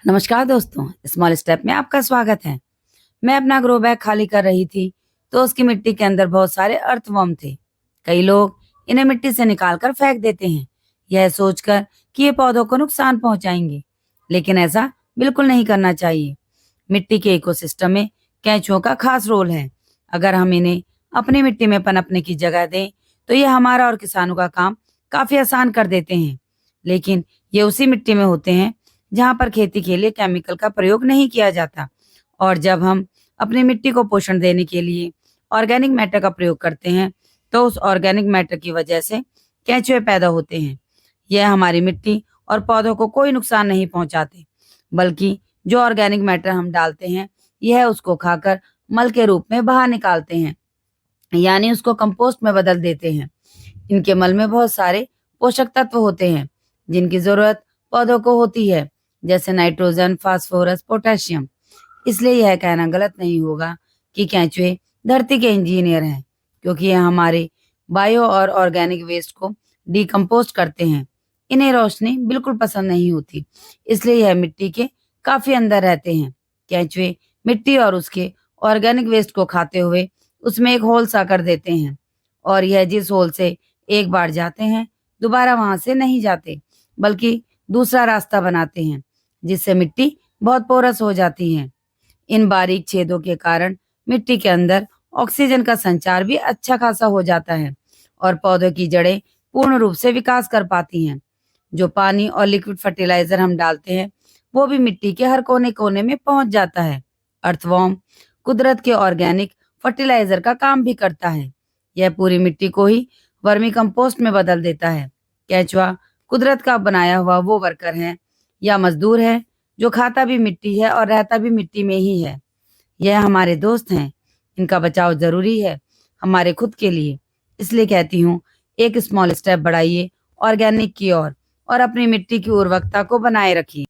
नमस्कार दोस्तों, small step में आपका स्वागत है। मैं अपना ग्रो बैग खाली कर रही थी तो उसकी मिट्टी के अंदर बहुत सारे अर्थवर्म थे। कई लोग इन्हें मिट्टी से निकाल कर फेंक देते हैं, यह सोचकर कि ये पौधों को नुकसान पहुंचाएंगे, लेकिन ऐसा बिल्कुल नहीं करना चाहिए। मिट्टी के इकोसिस्टम में केंचुओं का खास रोल है। अगर हम इन्हें अपनी मिट्टी में पनपने की जगह दें तो ये हमारा और किसानों का काम काफी आसान कर देते हैं। लेकिन ये उसी मिट्टी में होते हैं जहाँ पर खेती के लिए केमिकल का प्रयोग नहीं किया जाता। और जब हम अपनी मिट्टी को पोषण देने के लिए ऑर्गेनिक मैटर का प्रयोग करते हैं तो उस ऑर्गेनिक मैटर की वजह से केंचुए पैदा होते हैं। यह हमारी मिट्टी और पौधों को कोई नुकसान नहीं पहुंचाते, बल्कि जो ऑर्गेनिक मैटर हम डालते हैं यह उसको खाकर मल के रूप में बाहर निकालते हैं, यानी उसको कंपोस्ट में बदल देते हैं। इनके मल में बहुत सारे पोषक तत्व होते हैं जिनकी जरूरत पौधों को होती है, जैसे नाइट्रोजन, फास्फोरस, पोटेशियम। इसलिए यह कहना गलत नहीं होगा कि केंचुए धरती के इंजीनियर हैं, क्योंकि यह हमारे बायो और ऑर्गेनिक वेस्ट को डिकम्पोस्ट करते हैं। इन्हें रोशनी बिल्कुल पसंद नहीं होती, इसलिए यह मिट्टी के काफी अंदर रहते हैं। केंचुए मिट्टी और उसके ऑर्गेनिक वेस्ट को खाते हुए उसमें एक होल सा कर देते हैं, और यह जिस होल से एक बार जाते हैं दोबारा वहां से नहीं जाते, बल्कि दूसरा रास्ता बनाते हैं, जिससे मिट्टी बहुत पोरस हो जाती है। इन बारीक छेदों के कारण मिट्टी के अंदर ऑक्सीजन का संचार भी अच्छा खासा हो जाता है और पौधों की जड़ें पूर्ण रूप से विकास कर पाती हैं। जो पानी और लिक्विड फर्टिलाइजर हम डालते हैं वो भी मिट्टी के हर कोने कोने में पहुंच जाता है। अर्थवॉर्म कुदरत के ऑर्गेनिक फर्टिलाइजर का काम भी करता है। यह पूरी मिट्टी को ही वर्मी कंपोस्ट में बदल देता है। केंचुआ कुदरत का बनाया हुआ वो वर्कर है या मजदूर है जो खाता भी मिट्टी है और रहता भी मिट्टी में ही है। यह हमारे दोस्त हैं, इनका बचाव जरूरी है हमारे खुद के लिए। इसलिए कहती हूँ, एक स्मॉल स्टेप बढ़ाइए ऑर्गेनिक की ओर और अपनी मिट्टी की उर्वरकता को बनाए रखिए।